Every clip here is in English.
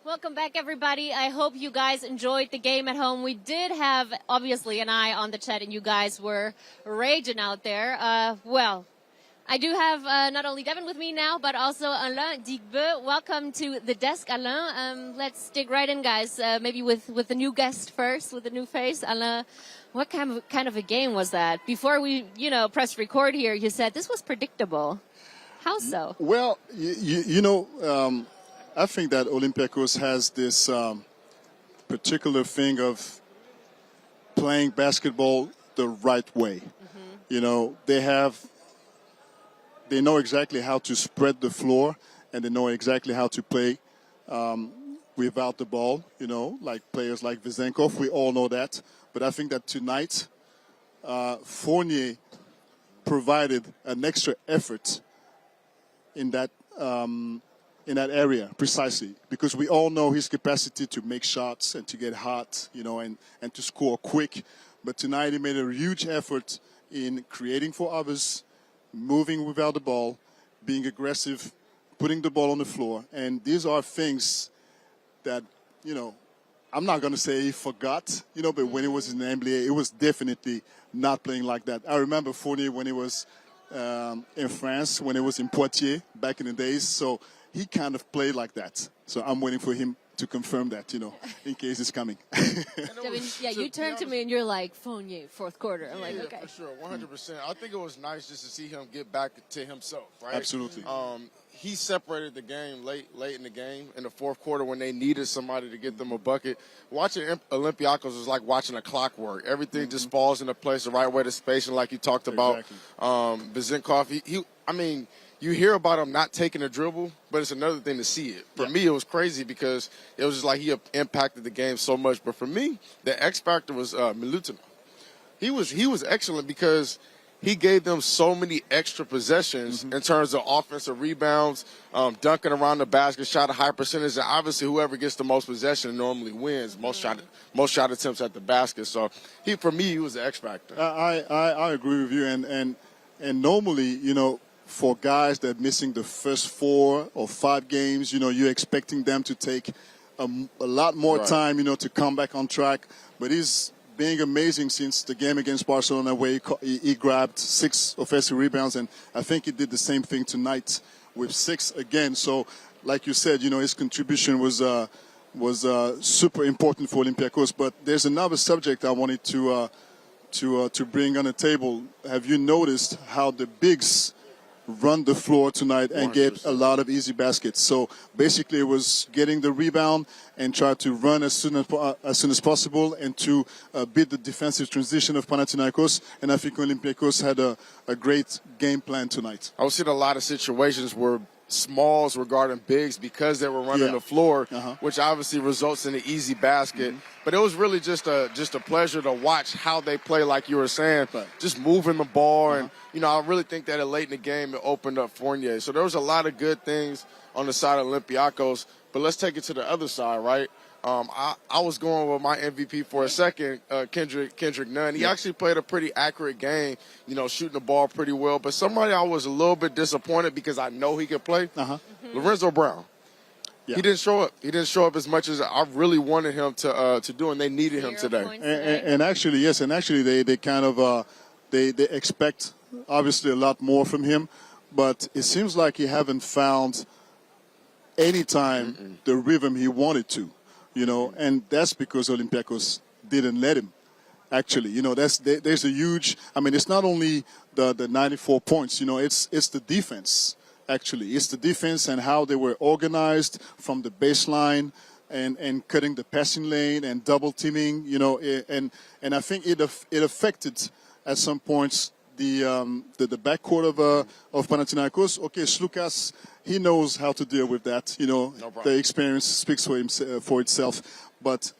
Welcome back, everybody. I hope you guys enjoyed the game at home. We did have, obviously, an eye on the chat, and you guys were raging out there. Well, I do have not only Devin with me now, but also Alain Digbeu. Welcome to the desk, Alain. Let's dig right in, guys. Maybe with the new guest first, with the new face. Alain, what kind of a game was that? Before we, press record here, you said this was predictable. How so? Well, I think that Olympiacos has this particular thing of playing basketball the right way. Mm-hmm. They know exactly how to spread the floor, and they know exactly how to play without the ball, like players like Vezenkov. We all know that. But I think that tonight, Fournier provided an extra effort in that area, precisely, because we all know his capacity to make shots and to get hot, and to score quick. But tonight he made a huge effort in creating for others, moving without the ball, being aggressive, putting the ball on the floor. And these are things that, I'm not going to say he forgot, but when he was in the NBA, it was definitely not playing like that. I remember Fournier when he was in France, when he was in Poitiers back in the days. So he kind of played like that. So I'm waiting for him to confirm that, in case it's coming. Devin, you turned to me and you're like, Fournier, fourth quarter. I'm like, okay. For sure, 100%. I think it was nice just to see him get back to himself, right? Absolutely. He separated the game late in the game in the fourth quarter when they needed somebody to get them a bucket. Watching Olympiacos was like watching a clockwork. Everything just falls into place the right way to spacing, like you talked about. Vezenkov, you hear about him not taking a dribble, but it's another thing to see it. For me, it was crazy because it was just like he impacted the game so much. But for me, the X factor was Milutinov. He was excellent because he gave them so many extra possessions in terms of offensive rebounds, dunking around the basket, shot a high percentage, and obviously whoever gets the most possession normally wins. Most shot attempts at the basket. So for me, he was the X factor. I agree with you, and normally, for guys that are missing the first 4 or 5 games, you're expecting them to take a lot more time, to come back on track. But he's being amazing since the game against Barcelona, where he grabbed 6 offensive rebounds, and I think he did the same thing tonight with 6 again. So, like you said, his contribution was super important for Olympiacos. But there's another subject I wanted to bring on the table. Have you noticed how the bigs run the floor tonight and 100%. Get a lot of easy baskets? So basically it was getting the rebound and try to run as soon as possible and to beat the defensive transition of Panathinaikos. And I think Olympiacos had a great game plan tonight. I was seeing a lot of situations where smalls were guarding bigs because they were running the floor, which obviously results in an easy basket. But it was really just a pleasure to watch how they play, like you were saying, just moving the ball. And, I really think that late in the game it opened up Fournier. So there was a lot of good things on the side of Olympiacos. But let's take it to the other side, right? I was going with my MVP for a second, Kendrick Nunn. He actually played a pretty accurate game, shooting the ball pretty well. But somebody I was a little bit disappointed because I know he could play, Lorenzo Brown. Yeah. He didn't show up. He didn't show up as much as I really wanted him to do, and they needed him today. And actually, yes, and actually they kind of they expect obviously a lot more from him, but it seems like he haven't found any time the rhythm he wanted to. And that's because Olympiacos didn't let him. Actually, there's a huge. It's not only the 94 points. It's the defense. Actually, it's the defense and how they were organized from the baseline and cutting the passing lane and double teaming. And I think it affected at some points the backcourt of Panathinaikos. Okay, Slukas, he knows how to deal with that. No problem. The experience speaks for itself. But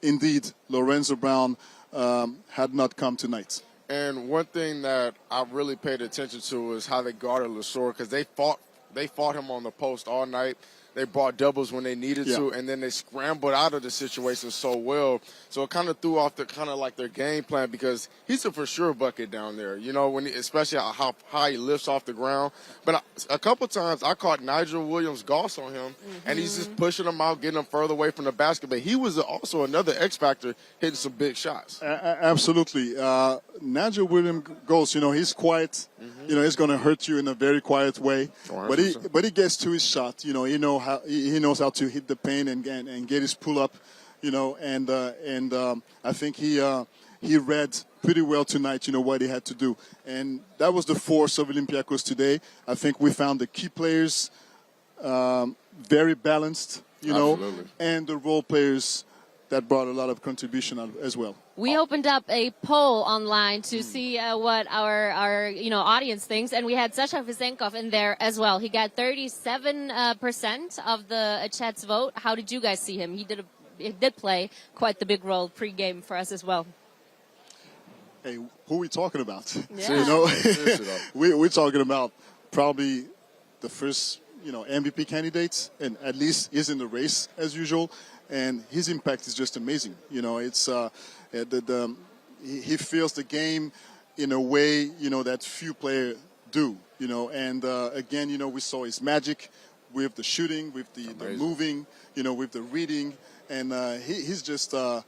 indeed, Lorenzo Brown had not come tonight. And one thing that I really paid attention to is how they guarded Lesor, because they fought him on the post all night. They brought doubles when they needed Yeah. to, and then they scrambled out of the situation so well. So it kind of threw off their game plan, because he's a for sure bucket down there. You know, especially how high he lifts off the ground. But a couple times I caught Nigel Williams Goss on him, and he's just pushing him out, getting him further away from the basket. But he was also another X factor, hitting some big shots. Absolutely. Nigel Williams Goss, you know, he's quiet. You know, he's going to hurt you in a very quiet way. 100%. But he gets to his shot. You know, he knows how to hit the paint and get his pull up. You know, and I think he read pretty well tonight. You know what he had to do, and that was the force of Olympiacos today. I think we found the key players very balanced. You know, Absolutely. and the role players that brought a lot of contribution as well. We opened up a poll online to see what our audience thinks, and we had Sasha Vezenkov in there as well. He got 37% of the chat's vote. How did you guys see him? He did play quite the big role pre-game for us as well. Hey, who are we talking about? Yeah. You know, we're talking about probably the first MVP candidates, and at least is in the race as usual. And his impact is just amazing. You know, it's he feels the game in a way, you know, that few players do. You know, and again, you know, we saw his magic with the shooting, with the moving, you know, with the reading, and he's just a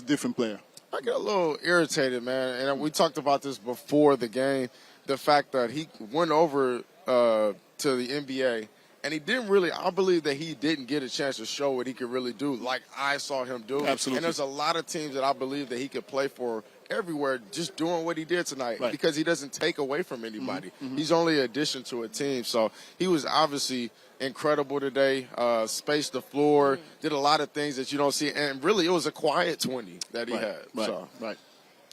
different player. I get a little irritated, man, and we talked about this before the game. The fact that he went over to the NBA. And he didn't really, I believe that he didn't get a chance to show what he could really do like I saw him do. Absolutely. And there's a lot of teams that I believe that he could play for everywhere just doing what he did tonight, right, because he doesn't take away from anybody. He's only an addition to a team. So he was obviously incredible today, spaced the floor, did a lot of things that you don't see. And really, it was a quiet 20 that he had.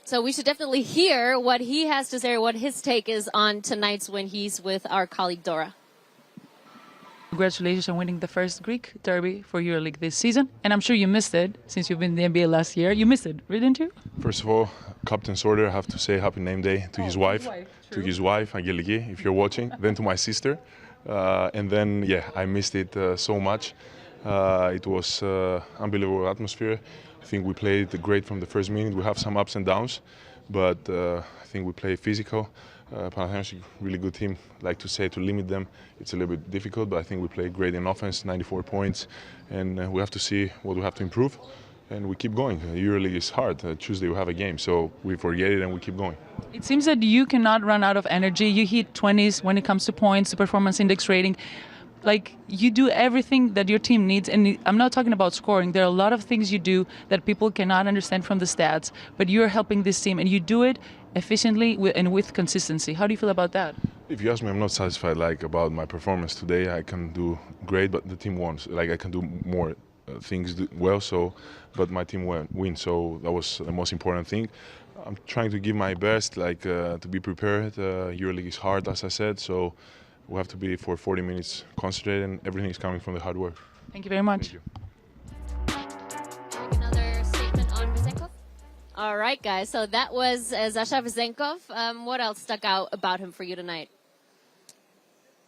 So we should definitely hear what he has to say, or what his take is on tonight's when he's with our colleague Dora. Congratulations on winning the first Greek derby for EuroLeague this season. And I'm sure you missed it since you've been in the NBA last year. You missed it, didn't you? First of all, Captain's order, I have to say happy name day to his wife, Angeliki, if you're watching, then to my sister. And then, yeah, I missed it so much. It was unbelievable atmosphere. I think we played great from the first minute. We have some ups and downs, but I think we play physical. Panathinaikos is a really good team. Like to say, to limit them, it's a little bit difficult, but I think we play great in offense, 94 points, and we have to see what we have to improve, and we keep going. EuroLeague is hard. Tuesday we have a game, so we forget it and we keep going. It seems that you cannot run out of energy. You hit 20s when it comes to points, to performance index rating. Like, you do everything that your team needs, and I'm not talking about scoring. There are a lot of things you do that people cannot understand from the stats, but you're helping this team, and you do it efficiently and with consistency. How do you feel about that? If you ask me, I'm not satisfied about my performance today. I can do great, but the team won. I can do more things well, but my team wins, so that was the most important thing. I'm trying to give my best, to be prepared. EuroLeague is hard, as I said, so we have to be for 40 minutes concentrated, and everything is coming from the hard work. Thank you very much. Thank you. Another statement on Vezenkov? All right, guys. So that was Sasha Vezenkov. What else stuck out about him for you tonight?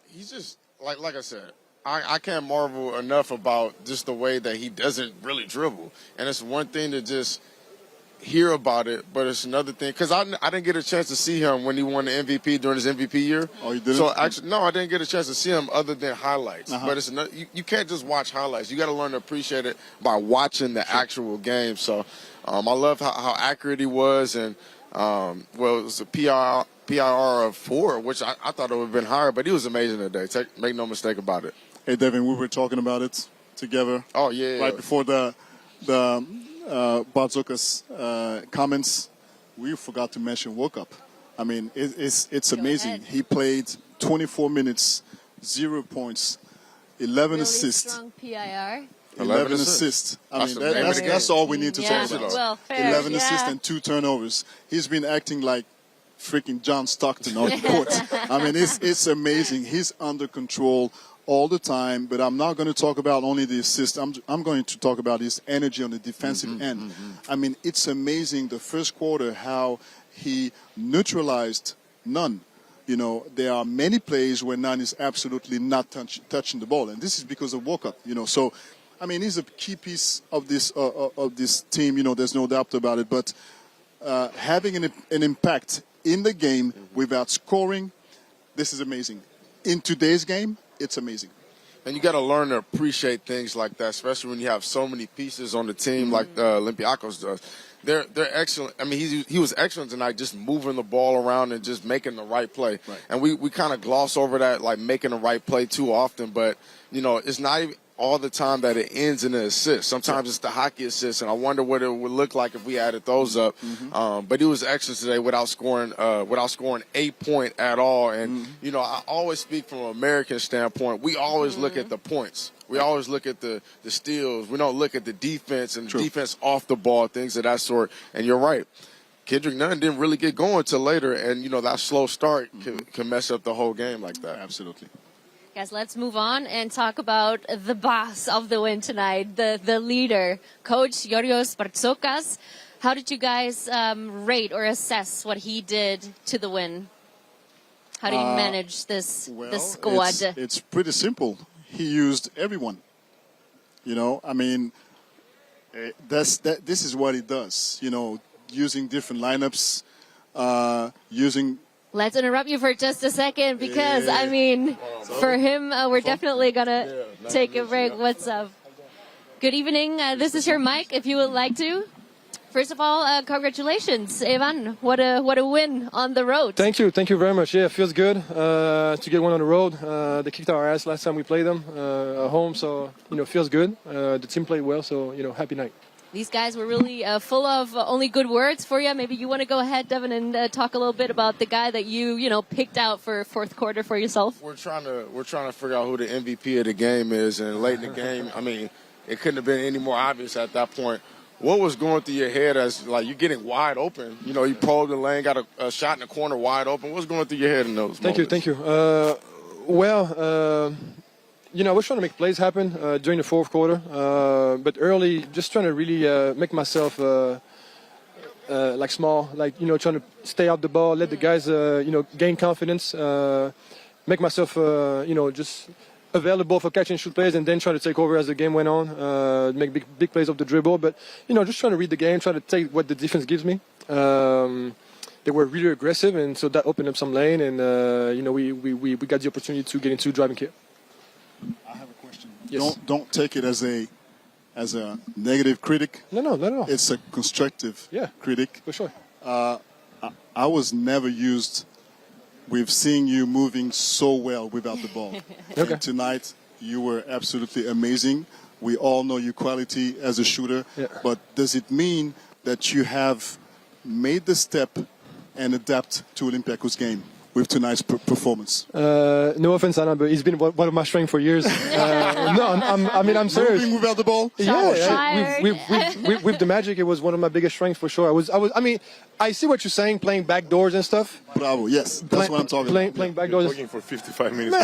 He's just, like I said, I can't marvel enough about just the way that he doesn't really dribble. And it's one thing to just hear about it, but it's another thing, because I didn't get a chance to see him when he won the MVP during his MVP year. Oh, you didn't? So actually, no, I didn't get a chance to see him other than highlights. But it's another, you can't just watch highlights. You got to learn to appreciate it by watching the actual game. So I love how accurate he was, and it was a PIR of 4, which I thought it would have been higher, but he was amazing today. Make no mistake about it. Hey, Devin, we were talking about it together. Oh yeah. Right before the Bartzokas comments, we forgot to mention Walkup. I mean, it's amazing. ahead. He played 24 minutes, 0 points, 11 Really assists. strong PIR. 11 assists. I mean, that's all we need to talk about. Well, fair, 11 assists and 2 turnovers. He's been acting like freaking John Stockton on the court. I mean, it's amazing. He's under control all the time, but I'm not going to talk about only the assist. I'm going to talk about his energy on the defensive end. I mean, it's amazing the first quarter how he neutralized none. You know, there are many plays where Nani is absolutely not touching the ball, and this is because of Walkup. You know, so I mean, he's a key piece of this team. You know, there's no doubt about it. But having an impact in the game without scoring, this is amazing. In today's game, it's amazing. And you got to learn to appreciate things like that, especially when you have so many pieces on the team like Olympiacos does. They're excellent. I mean, he was excellent tonight, just moving the ball around and just making the right play. Right. And we kind of gloss over that, like making the right play too often. But, you know, it's not even all the time that it ends in an assist. Sometimes it's the hockey assist, and I wonder what it would look like if we added those up. But he was excellent today without scoring a point at all. And, you know, I always speak from an American standpoint. We always look at the points. We always look at the steals. We don't look at the defense and defense off the ball, things of that sort. And you're right. Kendrick Nunn didn't really get going until later, and, you know, that slow start can mess up the whole game like that. Absolutely. Guys, let's move on and talk about the boss of the win tonight, the leader, Coach Yorios Bartzokas. How did you guys rate or assess what he did to the win? How do you manage this squad? It's pretty simple. He used everyone. You know, I mean, this is what he does. You know, using different lineups, using. Let's interrupt you for just a second because, I mean, for him, we're definitely going to take a break. What's up? Good evening. This is your mic if you would like to. First of all, congratulations, Ivan. What a win on the road. Thank you very much. Yeah, it feels good to get one on the road. They kicked our ass last time we played them at home, so, you know, it feels good. The team played well, so, you know, happy night. These guys were really full of only good words for you. Maybe you want to go ahead, Devin, and talk a little bit about the guy that you know, picked out for fourth quarter for yourself. We're trying to figure out who the MVP of the game is, and late in the game, I mean, it couldn't have been any more obvious at that point. What was going through your head as, like, you're getting wide open? You know, you probed the lane, got a shot in the corner wide open. What's going through your head in those moments? Thank you. You know, I was trying to make plays happen during the fourth quarter, but early, just trying to really make myself like small, like, you know, trying to stay out the ball, let the guys, you know, gain confidence, make myself, you know, just available for catch and shoot plays, and then try to take over as the game went on, make big plays off the dribble. But, you know, just trying to read the game, try to take what the defense gives me. They were really aggressive, and so that opened up some lane, and, you know, we got the opportunity to get into driving kick. I have a question. Yes. Don't take it as a negative critic. No. It's a constructive critic. For sure. I was never used with seeing you moving so well without the ball. Okay. And tonight, you were absolutely amazing. We all know your quality as a shooter. Yeah. But does it mean that you have made the step and adapt to Olympiacos game with tonight's performance? No offense, Anna, but he's been one of my strengths for years. I'm serious. Moving without the ball? Yeah, with the Magic, it was one of my biggest strengths for sure. I mean, I see what you're saying, playing back doors and stuff. Bravo, yes, that's what I'm talking about. Playing back doors. Talking for 55 minutes.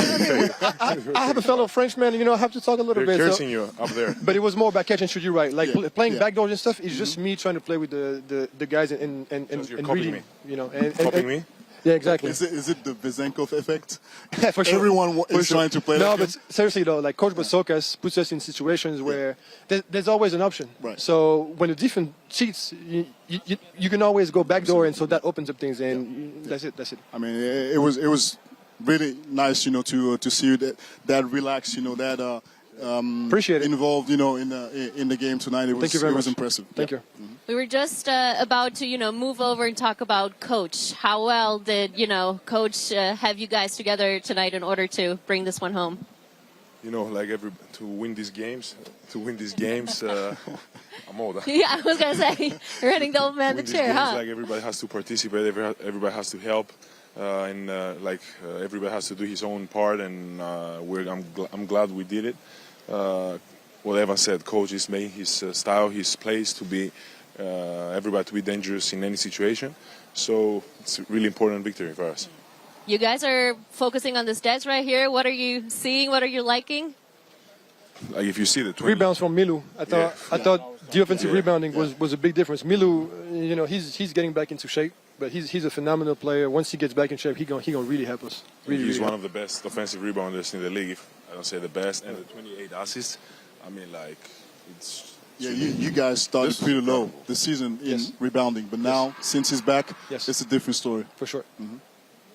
I have a fellow Frenchman, you know, I have to talk a little They're bit. cursing you up there. But it was more about catch and shoot, you're right. Like playing back doors and stuff is just me trying to play with the guys and you're copying reading, me. you know. Copying me? Yeah, exactly. Is it the Vezenkov effect? Yeah, for sure. Everyone is trying to play No, like but him. seriously though, like Coach Bartzokas puts us in situations where there's always an option. Right. So when the defense cheats, you can always go backdoor, and so that opens up things, and that's it. I mean, it was really nice, you know, to see you that relaxed, you know, that Appreciate it. involved, you know, in the game tonight. Thank you very much. Impressive. Thank you. We were just about to, you know, move over and talk about Coach. How well did, you know, Coach have you guys together tonight in order to bring this one home? You know, like to win these games, I'm old. Yeah, I was going to say, you're hitting the old man the Win these chair, games, huh? like everybody has to participate, everybody has to help, and everybody has to do his own part, and I'm glad we did it. What Evan said, Coach has made his style, his plays to be everybody to be dangerous in any situation. So it's a really important victory for us. You guys are focusing on the stats right here. What are you seeing? What are you liking? Like if you see the 20, Rebounds from Milu. I thought the offensive rebounding was a big difference. Milu, you know, he's getting back into shape. But he's a phenomenal player. Once he gets back in shape, he gonna really help us. Really, He's really one of the best offensive rebounders in the league. If I don't say the best, and the 28 assists. I mean, like, it's. Yeah, you guys started pretty low this season in rebounding, but now since he's back, it's a different story. For sure. I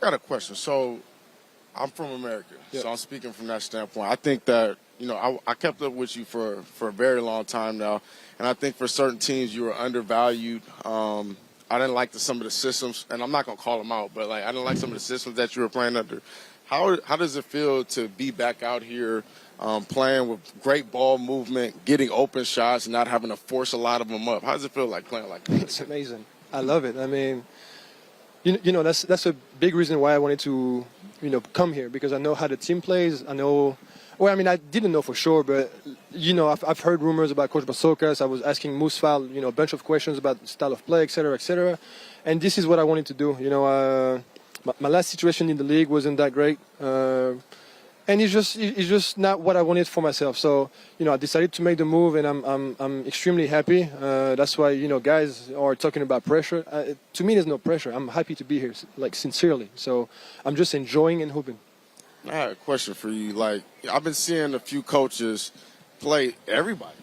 got a question. So, I'm from America, so I'm speaking from that standpoint. I think that, you know, I kept up with you for a very long time now, and I think for certain teams you were undervalued. I didn't like some of the systems, and I'm not going to call them out, but like I didn't like some of the systems that you were playing under. How does it feel to be back out here playing with great ball movement, getting open shots, and not having to force a lot of them up? How does it feel like playing like that? It's amazing. I love it. I mean, you know that's a big reason why I wanted to, you know, come here, because I know how the team plays. I know. Well, I mean, I didn't know for sure, but, you know, I've heard rumors about Coach Bartzokas. I was asking Musfal, you know, a bunch of questions about style of play, et cetera, et cetera. And this is what I wanted to do. You know, my last situation in the league wasn't that great. And it's just not what I wanted for myself. So, you know, I decided to make the move, and I'm extremely happy. That's why, you know, guys are talking about pressure. To me, there's no pressure. I'm happy to be here, like, sincerely. So I'm just enjoying and hooping. I had a question for you. Like, I've been seeing a few coaches play everybody.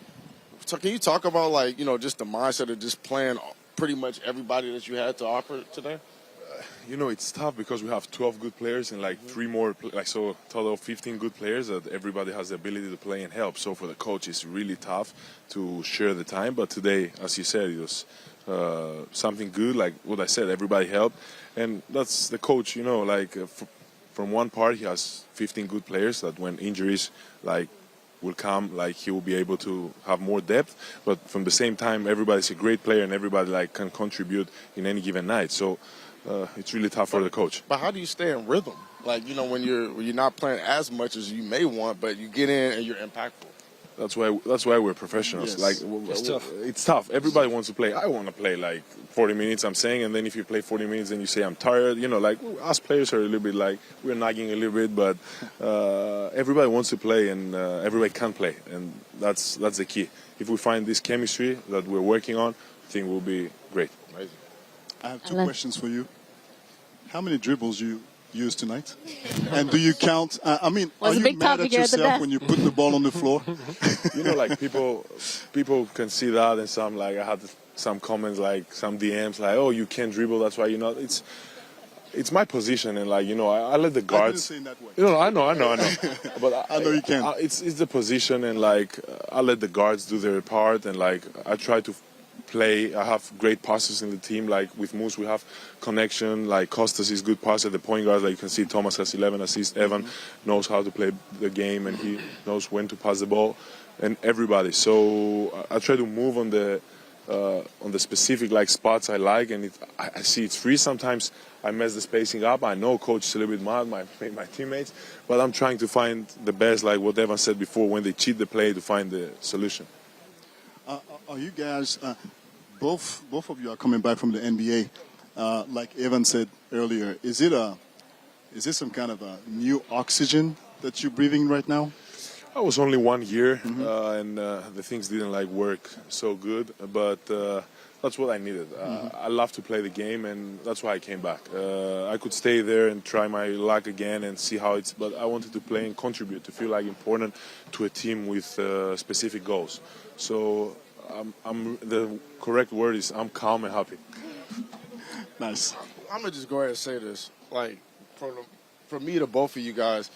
So can you talk about, like, you know, just the mindset of just playing pretty much everybody that you had to offer today? You know, it's tough because we have 12 good players and like 3 more, like, so total of 15 good players that everybody has the ability to play and help. So for the coach, it's really tough to share the time. But today, as you said, it was something good. Like what I said, everybody helped. And that's the coach, you know, like from one part, he has 15 good players that when injuries, like, will come, like, he will be able to have more depth. But from the same time, everybody's a great player and everybody, like, can contribute in any given night. So it's really tough for the coach. But how do you stay in rhythm? Like, you know, when you're not playing as much as you may want, but you get in and you're impactful. That's why we're professionals. Yes. Like, It's tough. It's tough. Everybody wants to play. I want to play like 40 minutes, I'm saying, and then if you play 40 minutes and you say I'm tired, you know, like, us players are a little bit like, we're nagging a little bit, but everybody wants to play and everybody can play, and that's the key. If we find this chemistry that we're working on, I think we'll be great. Amazing. I have 2 questions for you. How many dribbles you used tonight? And do you count? I mean, Was are a you big mad topic at here at the yourself desk. when you put the ball on the floor? You know, like, people can see that, and some, like, I had some comments, like some DMs, like, oh, you can't dribble, that's why you're not. It's my position, and, like, you know, I let the guards. I didn't say it that way. You know, I know. But I know you can. It's the position, and, like, I let the guards do their part, and, like, I try to play. I have great passes in the team. Like with Moose, we have connection. Like Costas is good passer. The point guard, like you can see, Thomas has 11 assists. Evan knows how to play the game, and he knows when to pass the ball, and everybody. So I try to move on the specific, like, spots I like, and I see it's free. Sometimes I mess the spacing up. I know coach is a little bit mad, my teammates, but I'm trying to find the best, like what Evan said before, when they cheat the play, to find the solution. Are you guys, both of you are coming back from the NBA, like Evan said earlier, is it some kind of a new oxygen that you're breathing right now? I was only 1 year, and the things didn't, like, work so good, but that's what I needed. I love to play the game, and that's why I came back. I could stay there and try my luck again and see how it's, but I wanted to play and contribute, to feel like important to a team with specific goals. So the correct word is I'm calm and happy. Nice. I'm gonna just go ahead and say this. Like, from me to both of you guys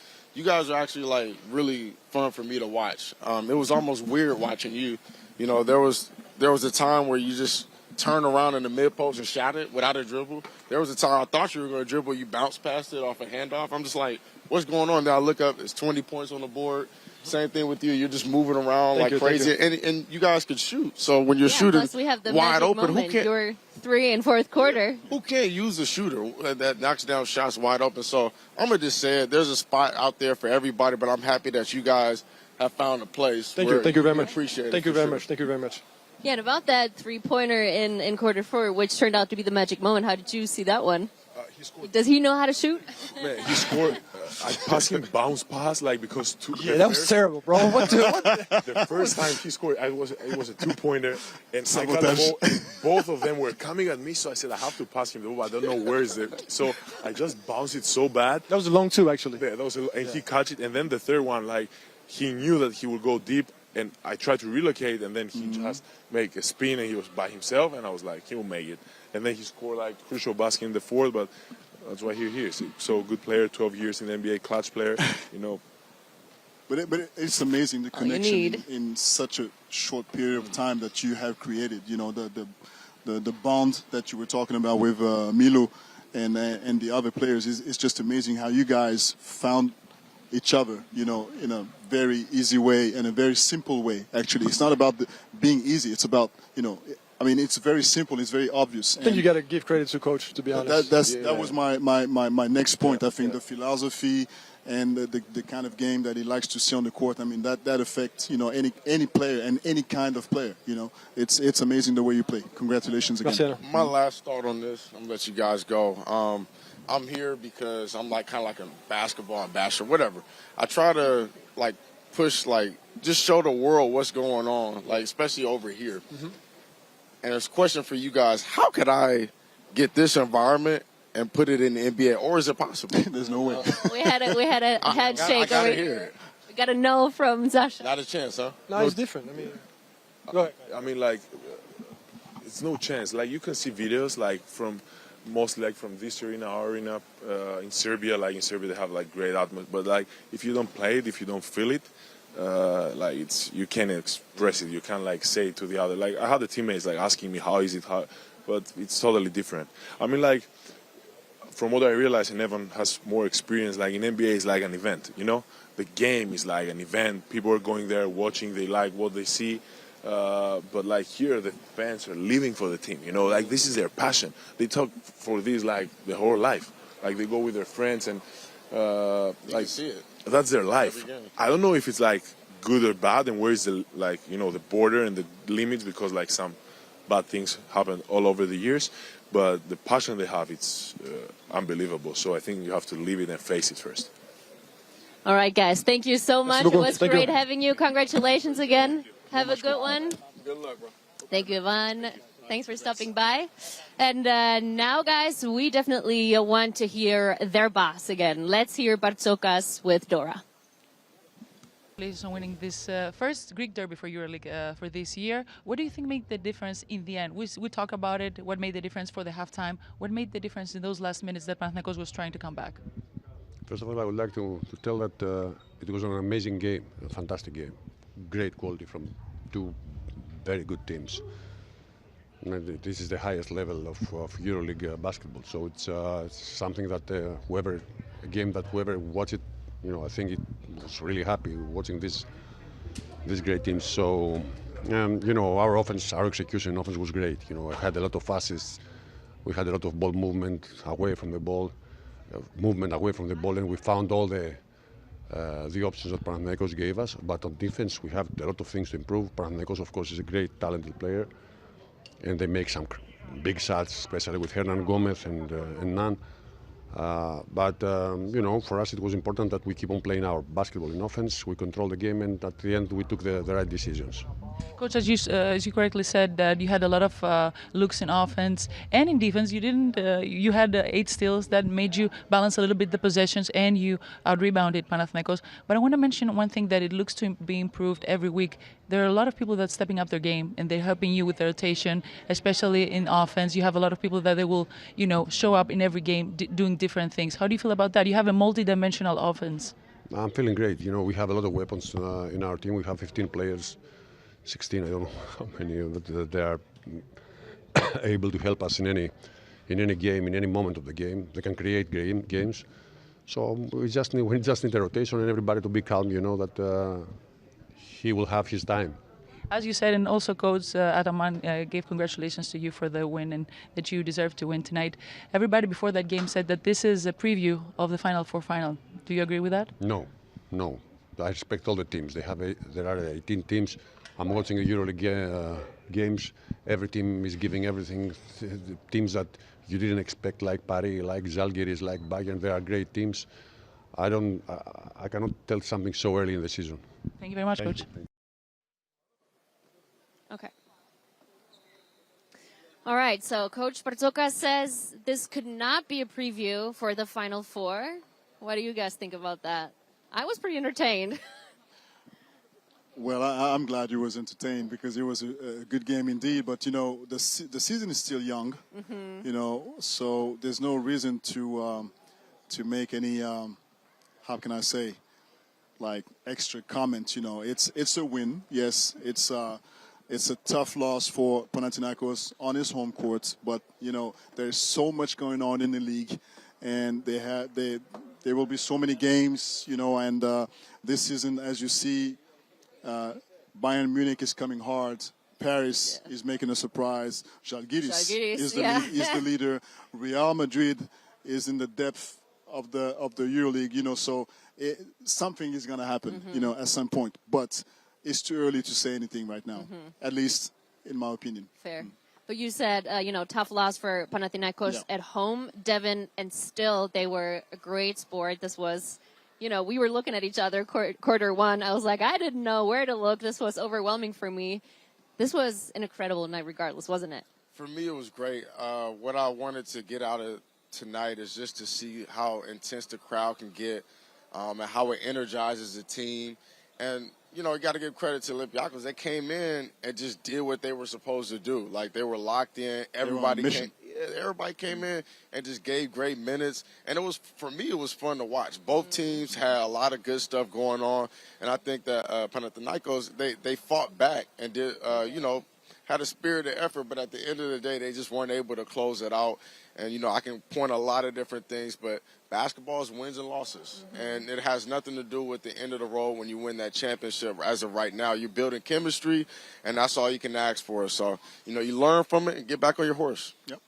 are actually, like, really fun for me to watch. It was almost weird watching you. You know, there was a time where you just turned around in the mid post and shot it without a dribble. There was a time I thought you were going to dribble, you bounced past it off a handoff. I'm just like, what's going on? Then I look up, it's 20 points on the board. Same thing with you. You're just moving around like crazy, and you guys could shoot. So when you're shooting plus we have the wide magic open, moment. Your 3 and 4th quarter. Who can't use a shooter that knocks down shots wide open? So I'm gonna just say it. There's a spot out there for everybody, but I'm happy that you guys have found a place. Thank you very much. Appreciate it. Thank you very much. Yeah, and about that 3-pointer in quarter 4, which turned out to be the magic moment. How did you see that one? He scored. Does he know how to shoot? Man, he scored. I passed him bounce pass because Yeah, that was terrible, bro. What the first time he scored, it was a 2-pointer, and I got the ball, and both of them were coming at me. So I said I have to pass him the ball. I don't know where is it. So I just bounced it so bad. That was a long two, actually. Yeah, and he caught it. And then the third one, he knew that he would go deep, and I tried to relocate, and then he just make a spin, and he was by himself, and I was like, he'll make it. And then he scored crucial basket in the fourth, but that's why he's here. So good player, 12 years in the NBA, clutch player, But it's amazing the connection in such a short period of time that you have created. The bond that you were talking about with Milo and the other players is just amazing how you guys found each other, in a very easy way and a very simple way. Actually, it's not about being easy. It's about it's very simple. It's very obvious. I think you got to give credit to coach, to be honest. That was my next point. I think the philosophy and the kind of game that he likes to see on the court. That affects any player and any kind of player. It's amazing the way you play. Congratulations again. My last thought on this, I'm gonna let you guys go. I'm here because I'm kind of like a basketball ambassador, whatever. I try to push, just show the world what's going on, especially over here. Mm-hmm. And there's a question for you guys: how could I get this environment and put it in the NBA, or is it possible? There's no way. We had a handshake. I gotta hear it. We got a no from Sasha. Not a chance, huh? No, it's different. Go ahead. It's no chance. You can see videos from mostly from this arena, our arena in Serbia. In Serbia, they have great atmosphere. But if you don't play it, if you don't feel it, you can't express it. You can't say it to the other. I had the teammates asking me how is it, but it's totally different. From what I realize, and Evan has more experience. In NBA, it's like an event. The game is like an event. People are going there, watching. They like what they see. But here, the fans are living for the team. This is their passion. They talk for this the whole life. They go with their friends and see it. That's their life. I don't know if it's good or bad, and where is the the border and the limits, because some bad things happen all over the years. But the passion they have, it's unbelievable. So I think you have to live it and face it first. All right, guys. Thank you so much. It was great having you. Congratulations again. Have a good one. Good luck, bro. Thank you, Ivan. Thanks for stopping by. And now, guys, we definitely want to hear their boss again. Let's hear Bartzokas with Dora. Congratulations on winning this first Greek derby for EuroLeague for this year. What do you think made the difference in the end? We talk about it. What made the difference for the halftime? What made the difference in those last minutes that Panathinaikos was trying to come back? First of all, I would like to tell that it was an amazing game, a fantastic game. Great quality from two very good teams. And this is the highest level of EuroLeague basketball. So it's something that a game that whoever watched it, I think it was really happy watching this great team. So, our offense, our execution offense was great. I had a lot of assists. We had a lot of ball movement away from the ball, and we found all the options that Panathinaikos gave us. But on defense, we have a lot of things to improve. Panathinaikos, of course, is a great, talented player, and they make some big shots, especially with Hernan Gomez and Nan. But for us it was important that we keep on playing our basketball in offense. We control the game, and at the end we took the right decisions. Coach, as you correctly said, that you had a lot of looks in offense and in defense. You didn't. You had 8 steals that made you balance a little bit the possessions, and you out-rebounded Panathinaikos. But I want to mention one thing that it looks to be improved every week. There are a lot of people that's stepping up their game, and they're helping you with the rotation, especially in offense. You have a lot of people that they will, show up in every game doing different things. How do you feel about that? You have a multi-dimensional offense. I'm feeling great. We have a lot of weapons in our team. We have 15 players, 16, I don't know how many, but they are able to help us in any game, in any moment of the game. They can create games. So we just need the rotation and everybody to be calm. That he will have his time. As you said, and also Coach Ataman gave congratulations to you for the win, and that you deserve to win tonight. Everybody before that game said that this is a preview of the Final Four final. Do you agree with that? No. I respect all the teams. There are 18 teams. I'm watching the EuroLeague games. Every team is giving everything. The teams that you didn't expect, like Paris, like Zalgiris, like Bayern, they are great teams. I cannot tell something so early in the season. Thank you very much, Coach. Okay. All right, so Coach Bartzokas says this could not be a preview for the Final Four. What do you guys think about that? I was pretty entertained. Well, I'm glad you was entertained because it was a good game indeed. But, you know, the season is still young, you know, so there's no reason to make any, how can I say, like extra comments, you know. It's a win, yes. It's a tough loss for Panathinaikos on his home court. But, you know, there's so much going on in the league. And there will be so many games, you know, and this season, as you see, Bayern Munich is coming hard. Paris is making a surprise. Zalgiris is the leader. Real Madrid is in the depth of the EuroLeague. You know, so something is going to happen. You know, at some point. But it's too early to say anything right now. At least in my opinion. Fair. But you said, you know, tough loss for Panathinaikos at home, Devin, and still they were a great sport. This was. You know, we were looking at each other quarter one. I was like, I didn't know where to look. This was overwhelming for me. This was an incredible night regardless, wasn't it? For me, it was great. What I wanted to get out of tonight is just to see how intense the crowd can get and how it energizes the team. And, you know, you got to give credit to Olympiacos. They came in and just did what they were supposed to do. Like, they were locked in. Everybody came in and just gave great minutes. And for me, it was fun to watch. Both teams had a lot of good stuff going on. And I think that Panathinaikos, they fought back and did, you know, had a spirited effort. But at the end of the day, they just weren't able to close it out. And, you know, I can point a lot of different things, but basketball is wins and losses. And it has nothing to do with the end of the road when you win that championship. As of right now, you're building chemistry, and that's all you can ask for. So, you know, you learn from it and get back on your horse. Yep.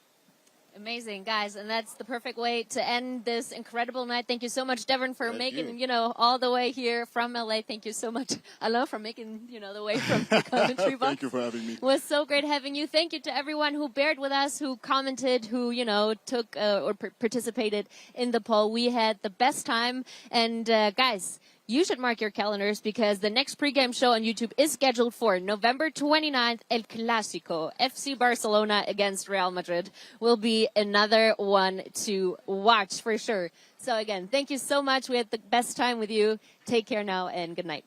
Amazing, guys, and that's the perfect way to end this incredible night. Thank you so much, Devin, for making, you know, all the way here from LA. Thank you so much, Alain, for making, you know, the way from the commentary box. Thank you for having me. It was so great having you. Thank you to everyone who bared with us, who commented, who, you know, took or participated in the poll. We had the best time, and guys, you should mark your calendars because the next pregame show on YouTube is scheduled for November 29th. El Clásico, FC Barcelona against Real Madrid, will be another one to watch for sure. So again, thank you so much. We had the best time with you. Take care now and good night.